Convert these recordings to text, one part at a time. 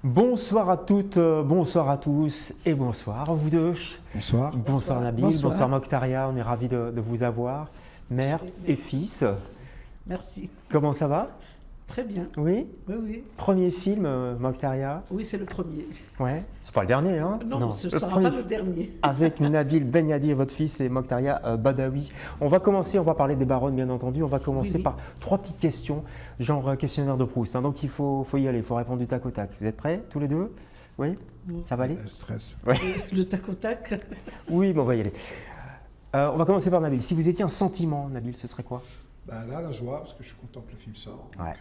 Bonsoir à toutes, bonsoir à tous et bonsoir à vous deux. Bonsoir. Bonsoir Nabil, bonsoir Mokhtaria, on est ravis de vous avoir, mère et fils. Merci. Comment ça va? Très bien. Oui? Oui, oui. Premier film, Mokhtaria? Oui, c'est le premier. Ouais, c'est pas le dernier, hein? Non, ce ne sera pas le dernier. Avec Nabil Benyadi, votre fils, et Mokhtaria Badawi. On va commencer, on va parler des baronnes, bien entendu. On va commencer par 3 petites questions, genre questionnaire de Proust. Hein. Donc il faut y aller, il faut répondre du tac au tac. Vous êtes prêts, tous les deux? Oui? Ça va aller? Stress. Ouais. Le tac au tac? Oui, mais on va y aller. On va commencer par Nabil. Si vous étiez un sentiment, Nabil, ce serait quoi? Bah là, la joie, parce que je suis content que le film sorte. Ouais. Donc,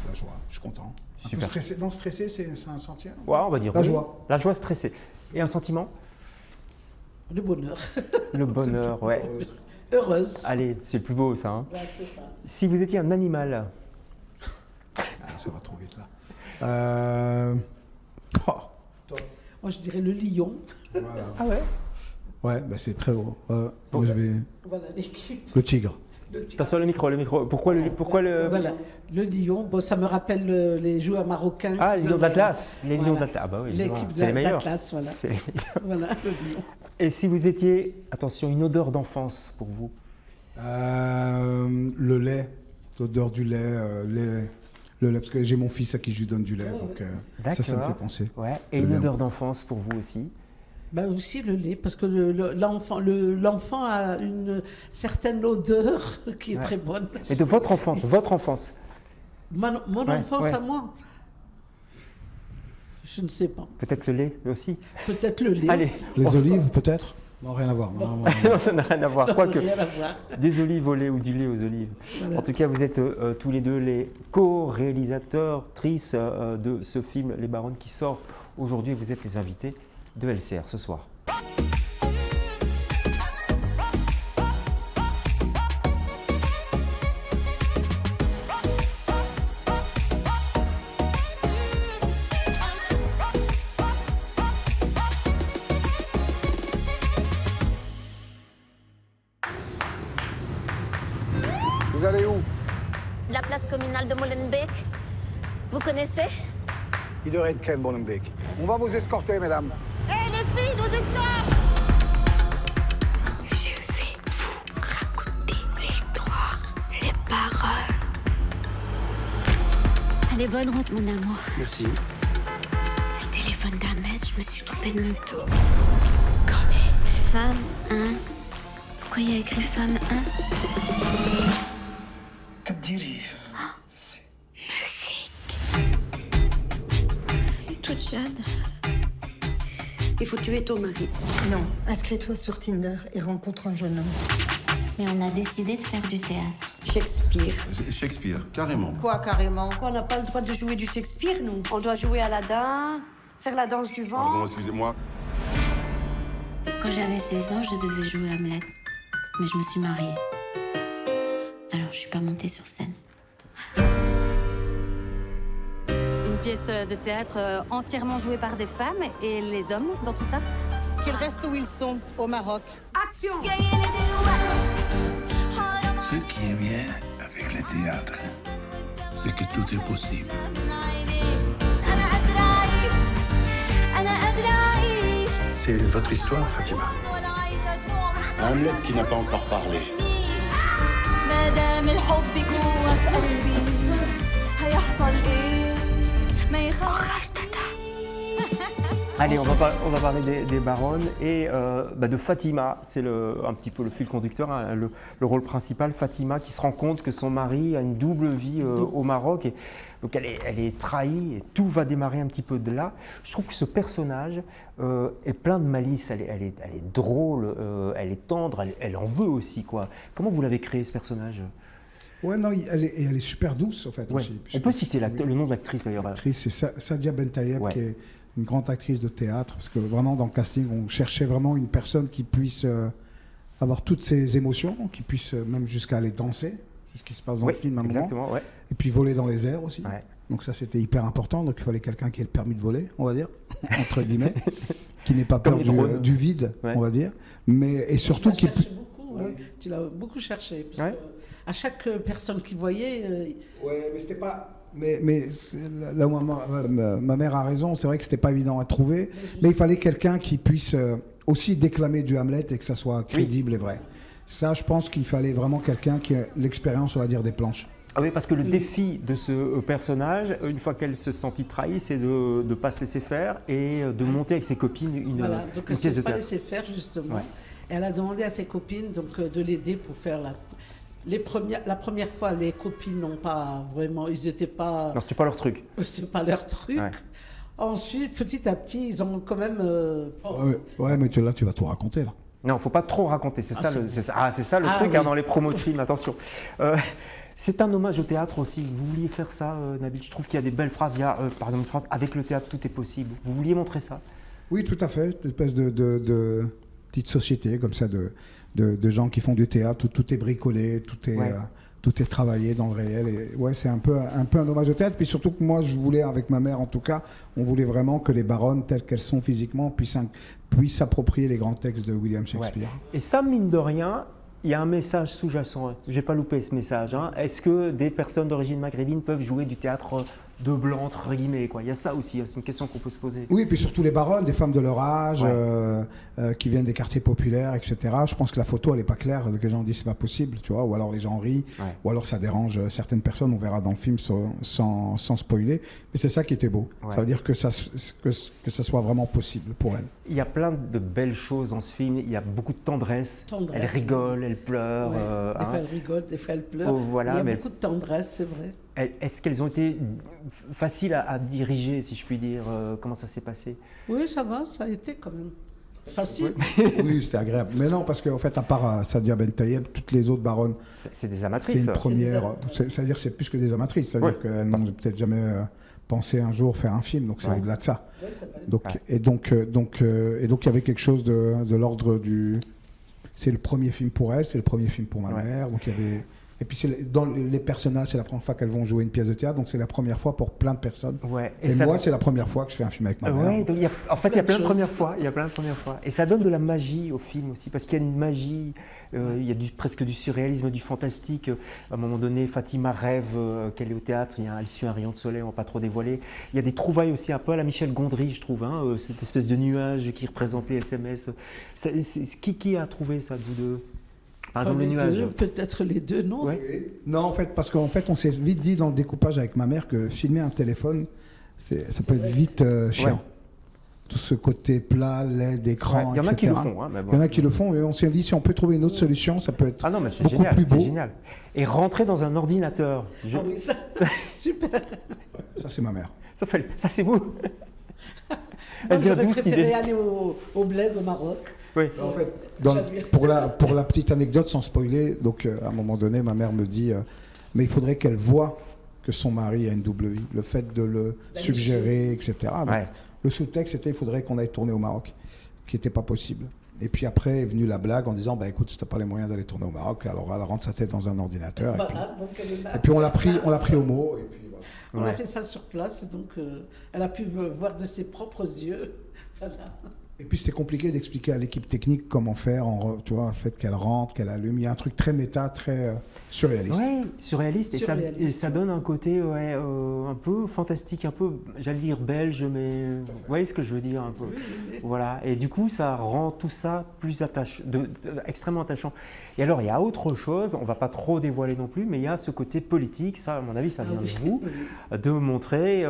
la joie, je suis content. Un Super. peu stressé. Non, stressé, c'est un sentiment. Ouais, on va dire la oui. joie. La joie stressée. Et un sentiment? Le bonheur. Le bonheur, ouais. Heureuse. Allez, c'est le plus beau, ça. Hein. Ouais, c'est ça. Si vous étiez un animal? Ça va trop vite, là. Moi, je dirais le lion. Voilà. Ah ouais? Ouais, bah, c'est très haut. Moi, je vais... Voilà l'équipe. Le tigre. Attention, le micro. Pourquoi le... Voilà, le lion. Bon, ça me rappelle les joueurs marocains. Ah, les lions d'Atlas. Les lions d'Atlas. Ah bah oui, l'équipe c'est les meilleurs. d'Atlas, voilà. C'est les meilleurs. Voilà, le lion. Et si vous étiez, attention, une odeur d'enfance pour vous? Le lait, l'odeur du lait, le lait, parce que j'ai mon fils à qui je lui donne du lait, donc ça me fait penser. Ouais. Et une odeur d'enfance pour vous aussi? Ben aussi le lait, parce que l'enfant a une certaine odeur qui est très bonne. Et de votre enfance, Mon enfance à moi? Je ne sais pas. Peut-être le lait aussi? Peut-être le lait. Allez. Les olives, peut-être? Non, rien à voir. Non, ça n'a rien à voir. Quoique, des olives au lait ou du lait aux olives. Voilà. En tout cas, vous êtes tous les deux les co-réalisateurs, trices de ce film Les Baronnes qui sort aujourd'hui. Vous êtes les invités de LCR ce soir. Vous allez où? La place communale de Molenbeek. Vous connaissez? Iedereen kent Molenbeek. On va vous escorter, mesdames. Hé, les filles, nous escortent! Je vais vous raconter l'histoire, les paroles. Allez, bonne route, mon amour. Merci. C'est le téléphone d'Ahmed, je me suis trompée de numéro. Combien? Femme 1. Pourquoi il y a écrit femme 1? Elle est toute jeune. Il faut tuer ton mari. Non, inscris-toi sur Tinder et rencontre un jeune homme. Mais on a décidé de faire du théâtre. Shakespeare. Shakespeare, carrément. Quoi, carrément? On n'a pas le droit de jouer du Shakespeare, nous. On doit jouer Aladdin, faire la danse du vent. Pardon, excusez-moi. Quand j'avais 16 ans, je devais jouer Hamlet. Mais je me suis mariée. Alors, je suis pas montée sur scène. Une pièce de théâtre entièrement jouée par des femmes et les hommes dans tout ça? Qu'ils restent où ils sont, au Maroc. Action! Ce qui est bien avec le théâtre, c'est que tout est possible. C'est votre histoire, Fatima. Hamlet qui n'a pas encore parlé. Allez, on va parler des baronnes et de Fatima. C'est un petit peu le fil conducteur, hein, le rôle principal. Fatima qui se rend compte que son mari a une double vie au Maroc. Et donc elle est trahie et tout va démarrer un petit peu de là. Je trouve que ce personnage est plein de malice. Elle est drôle, elle est tendre, elle en veut aussi, quoi. Comment vous l'avez créé, ce personnage? Ouais, non, elle est super douce, en fait. Ouais. Aussi, on peut citer le nom de l'actrice, d'ailleurs. L'actrice, c'est Sadia Bentayeb, qui est une grande actrice de théâtre, parce que vraiment, dans le casting, on cherchait vraiment une personne qui puisse avoir toutes ses émotions, qui puisse même jusqu'à aller danser. C'est ce qui se passe dans le film à un moment. Ouais. Et puis voler dans les airs aussi. Ouais. Donc ça, c'était hyper important. Donc il fallait quelqu'un qui ait le permis de voler, on va dire, entre guillemets, qui n'ait pas peur du vide, on va dire. Et surtout qui... Tu l'as beaucoup cherché. Parce que à chaque personne qu'il voyait... Ouais, mais c'était pas... Mais là où ma mère a raison, c'est vrai que c'était pas évident à trouver, mais il fallait quelqu'un qui puisse aussi déclamer du Hamlet et que ça soit crédible et vrai. Ça, je pense qu'il fallait vraiment quelqu'un qui a l'expérience, on va dire, des planches. Ah oui, parce que le défi de ce personnage, une fois qu'elle se sentit trahie, c'est de ne pas se laisser faire et de monter avec ses copines une donc pièce elle ne s'est de pas théâtre. laissée faire, justement. Ouais. Et elle a demandé à ses copines donc, de l'aider pour faire la première fois, les copines n'ont pas vraiment, ils n'étaient pas... Non, c'était pas leur truc. C'est pas leur truc. Ouais. Ensuite, petit à petit, ils ont quand même... Ouais, mais là, tu vas tout raconter, là. Non, faut pas trop raconter, c'est ça le truc oui. dans les promos de films, attention. C'est un hommage au théâtre aussi. Vous vouliez faire ça, Nabil? Je trouve qu'il y a des belles phrases. Il y a, par exemple, une phrase « Avec le théâtre, tout est possible ». Vous vouliez montrer ça? Oui, tout à fait. Une espèce de petite société comme ça de gens qui font du théâtre où tout est bricolé, tout est travaillé dans le réel. Et ouais, c'est un peu un hommage au théâtre. Puis surtout que moi, je voulais, avec ma mère en tout cas, on voulait vraiment que les baronnes, telles qu'elles sont physiquement, puissent s'approprier les grands textes de William Shakespeare. Ouais. Et ça, mine de rien, il y a un message sous-jacent. Je n'ai pas loupé ce message. Hein. Est-ce que des personnes d'origine maghrébine peuvent jouer du théâtre de blanc, entre guillemets, quoi? Il y a ça aussi, c'est une question qu'on peut se poser. Oui, puis surtout les baronnes, des femmes de leur âge, qui viennent des quartiers populaires, etc. Je pense que la photo, elle n'est pas claire. Les gens disent c'est pas possible, tu vois, ou alors les gens rient, ou alors ça dérange certaines personnes. On verra dans le film sans spoiler. Mais c'est ça qui était beau. Ouais. Ça veut dire que ça soit vraiment possible pour elle. Il y a plein de belles choses dans ce film. Il y a beaucoup de tendresse. Elle rigole, elle pleure. Des fois elle rigole, des fois elle pleure. Voilà, il y a beaucoup de tendresse, c'est vrai. Est-ce qu'elles ont été faciles à diriger, si je puis dire? Comment ça s'est passé? Oui, ça va, ça a été quand même facile. Oui, c'était agréable. Mais non, parce qu'en fait, à part Sadia Bentayeb, toutes les autres baronnes... C'est des amatrices. C'est une première... C'est-à-dire que c'est plus que des amatrices. C'est-à-dire qu'elles n'ont peut-être jamais pensé un jour faire un film, donc c'est au-delà de ça. Oui, c'est vrai. Donc il y avait quelque chose de l'ordre du... C'est le premier film pour elle, c'est le premier film pour ma mère, donc il y avait... Et puis dans les personnages, c'est la première fois qu'elles vont jouer une pièce de théâtre, donc c'est la première fois pour plein de personnes. Ouais. Et moi, c'est la première fois que je fais un film avec ma mère. Ouais, donc en fait, il y a plein de premières fois. Il y a plein de premières fois. Et ça donne de la magie au film aussi, parce qu'il y a une magie, il y a presque du surréalisme, du fantastique. À un moment donné, Fatima rêve qu'elle est au théâtre, elle suit un rayon de soleil, on ne va pas trop dévoiler. Il y a des trouvailles aussi un peu à la Michel Gondry, je trouve, hein, cette espèce de nuage qui représente les SMS. Qui a trouvé ça de vous deux? Par exemple, le nuage. Peut-être les deux, non? Ouais. Non, en fait, parce qu'en fait, on s'est vite dit dans le découpage avec ma mère que filmer un téléphone, ça peut être vite chiant. Ouais. Tout ce côté plat, laid, d'écran, il y en a qui le font. Hein, il y en a qui le font, et on s'est dit si on peut trouver une autre solution, ça peut être beaucoup plus beau. C'est génial. Et rentrer dans un ordinateur. Ah oui, ça super. Ça, c'est ma mère. Ça c'est vous. J'aurais préféré aller au Bled, au Maroc. Oui. En fait, pour la petite anecdote, sans spoiler, donc à un moment donné, ma mère me dit mais il faudrait qu'elle voie que son mari a une double vie. Le fait de le suggérer, etc. Donc, le sous-texte, c'était il faudrait qu'on aille tourner au Maroc, qui n'était pas possible. Et puis après est venue la blague en disant écoute, si tu n'as pas les moyens d'aller tourner au Maroc, alors elle rentre sa tête dans un ordinateur. Et puis on l'a pris au mot. Et puis, voilà. On a fait ça sur place, donc elle a pu voir de ses propres yeux. Voilà. Et puis c'était compliqué d'expliquer à l'équipe technique comment faire, tu vois, le fait qu'elle rentre, qu'elle allume. Il y a un truc très méta, très surréaliste. Oui, surréaliste. Et ça donne un côté un peu fantastique, un peu, j'allais dire belge, mais vous voyez ce que je veux dire un peu. Oui. Voilà. Et du coup, ça rend tout ça plus extrêmement attachant. Et alors, il y a autre chose, on ne va pas trop dévoiler non plus, mais il y a ce côté politique, ça, à mon avis, ça vient de vous, de montrer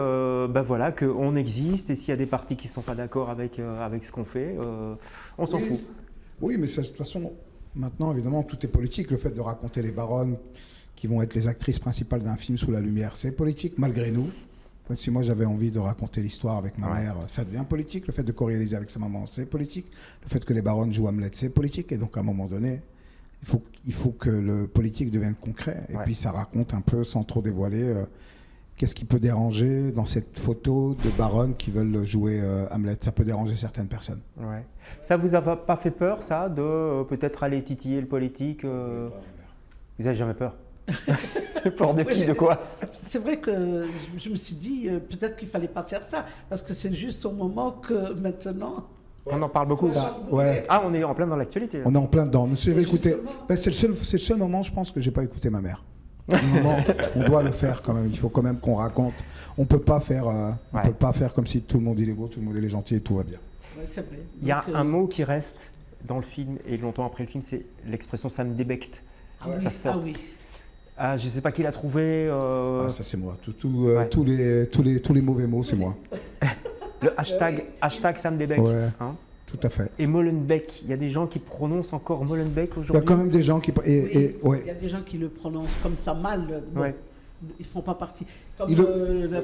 voilà, qu'on existe, et s'il y a des partis qui ne sont pas d'accord avec ce qu'on fait, on s'en fout. Oui, mais de toute façon, maintenant, évidemment, tout est politique. Le fait de raconter les baronnes qui vont être les actrices principales d'un film sous la lumière, c'est politique, malgré nous. Si moi j'avais envie de raconter l'histoire avec ma mère, ça devient politique. Le fait de co-réaliser avec sa maman, c'est politique. Le fait que les baronnes jouent Hamlet, c'est politique. Et donc, à un moment donné, il faut que le politique devienne concret. Et puis, ça raconte un peu, sans trop dévoiler, qu'est-ce qui peut déranger dans cette photo de baronnes qui veulent jouer Hamlet? Ça peut déranger certaines personnes. Ouais. Ça vous a pas fait peur, ça, de peut-être aller titiller le politique Vous n'avez jamais peur? Peur de qui, de quoi? C'est vrai que je me suis dit peut-être qu'il ne fallait pas faire ça, parce que c'est juste au moment que maintenant... On en parle beaucoup. Ah, on est en plein dans l'actualité. On est en plein dedans. Monsieur, écoutez, c'est le seul moment, je pense, que je n'ai pas écouté ma mère. Non, on doit le faire quand même. Il faut quand même qu'on raconte. On peut pas faire, peut pas faire comme si tout le monde il est beau, tout le monde il est gentil et tout va bien. Ouais, c'est vrai. Il y a un mot qui reste dans le film et longtemps après le film, c'est l'expression ça me débecte. Ça sort. Ah oui. Ah, je sais pas qui l'a trouvé. Ah, ça c'est moi. Tous les mauvais mots, c'est moi. Le hashtag ça me débecte. Ouais. Hein, tout à fait. et Molenbeek, il y a des gens qui prononcent encore Molenbeek Il y aujourd'hui. a quand même des gens qui... Il y a des gens qui le prononcent comme ça mal. Bon, Ouais. ils ne font pas partie. Comme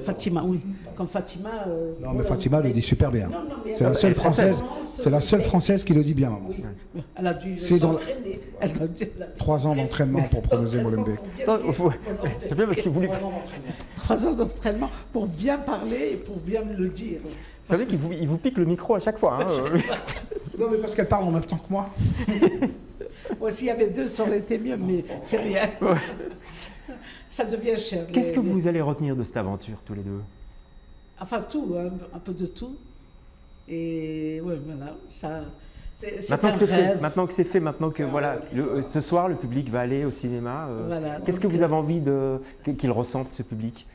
Fatima, oui. Comme Fatima... non, mais Fatima le dit super bien. C'est la seule française. C'est la seule française qui le dit bien, maman. Oui. Elle a dû C'est dans s'entraîner. 3 ans d'entraînement pour prononcer Molenbeek. C'est bien parce que vous 3 ans d'entraînement pour bien parler et pour bien le dire. Vous savez qu'il vous pique le micro à chaque fois. Hein, Non, mais parce qu'elle parle en même temps que moi. Ouais, s'il y avait 2, ça aurait été mieux, mais c'est rien. Ouais. Ça devient cher. Qu'est-ce que vous allez retenir de cette aventure, tous les deux? Enfin, tout, hein, un peu de tout. Et ouais, voilà. C'est Maintenant un que c'est rêve. fait, maintenant que voilà, ce soir le public va aller au cinéma. Voilà, Qu'est-ce que vous avez envie qu'il ressente, ce public?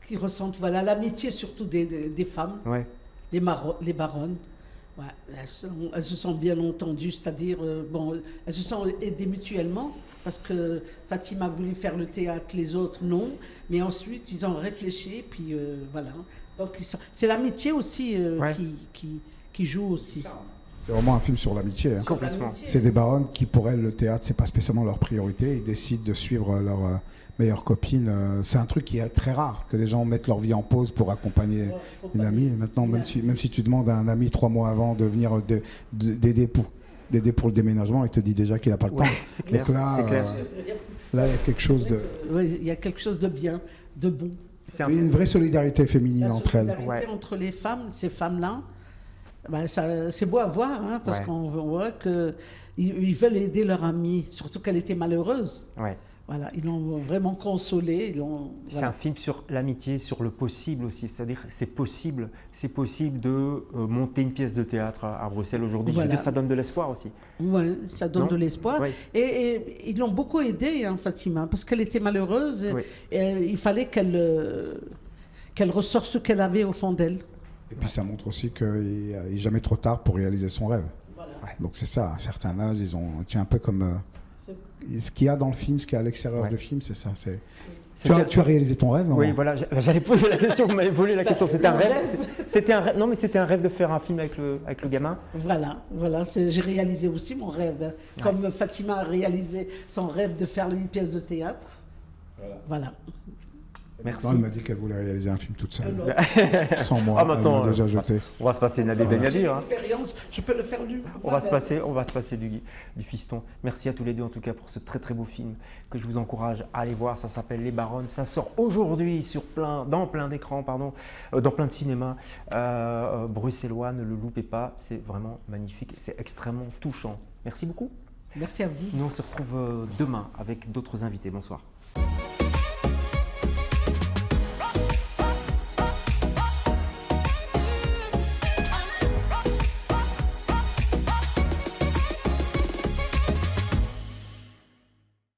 Qui ressentent voilà, l'amitié surtout des femmes, Ouais. les baronnes. Ouais, elles se sont bien entendues, c'est-à-dire, bon, elles se sont aidées mutuellement, parce que Fatima voulait faire le théâtre, les autres non, mais ensuite ils ont réfléchi, puis voilà. Donc c'est l'amitié aussi qui joue aussi. C'est vraiment un film sur l'amitié. Hein. Complètement. C'est des baronnes qui, pour elles, le théâtre, c'est pas spécialement leur priorité. Ils décident de suivre leur meilleure copine. C'est un truc qui est très rare, que les gens mettent leur vie en pause pour accompagner une amie. Maintenant, même si tu demandes à un ami 3 mois avant de venir d'aider pour le déménagement, il te dit déjà qu'il n'a pas le temps. C'est clair. Donc là, là, il y a quelque chose de... Oui, il y a quelque chose de bien, de bon. Il y a une vraie solidarité féminine La entre elles. solidarité entre les femmes, ces femmes-là, ben c'est beau à voir, hein, parce qu'on voit qu'ils veulent aider leur amie, surtout qu'elle était malheureuse. Ouais. Voilà, ils l'ont vraiment consolée. C'est un film sur l'amitié, sur le possible aussi. C'est-à-dire c'est possible de monter une pièce de théâtre à Bruxelles aujourd'hui. Voilà. Je veux dire, ça donne de l'espoir aussi. Oui, ça donne de l'espoir. Ouais. Et ils l'ont beaucoup aidée, hein, Fatima, parce qu'elle était malheureuse. Oui. Et il fallait qu'elle ressorte ce qu'elle avait au fond d'elle. Et puis ça montre aussi qu'il n'est jamais trop tard pour réaliser son rêve. Voilà. Donc c'est ça, à un certain âge, tu es un peu comme... ce qu'il y a dans le film, ce qu'il y a à l'extérieur du film, c'est ça. Tu as réalisé ton rêve? Oui, voilà, j'allais poser la question, vous m'avez volé la question. C'était un rêve. Non, mais c'était un rêve de faire un film avec le gamin. Voilà, j'ai réalisé aussi mon rêve. Hein. Comme Fatima a réalisé son rêve de faire une pièce de théâtre. Voilà. Merci. Non, elle m'a dit qu'elle voulait réaliser un film toute seule. Sans moi, Ah, maintenant, elle m'a déjà jeté. On va se passer Nabil Ben Yadir. Hein. Je peux le faire lui. On va se passer du fiston. Merci à tous les deux en tout cas pour ce très très beau film que je vous encourage à aller voir. Ça s'appelle Les Baronnes. Ça sort aujourd'hui dans plein d'écrans, dans plein de cinémas bruxellois. Ne le loupez pas. C'est vraiment magnifique. C'est extrêmement touchant. Merci beaucoup. Merci à vous. Nous on se retrouve demain avec d'autres invités. Bonsoir.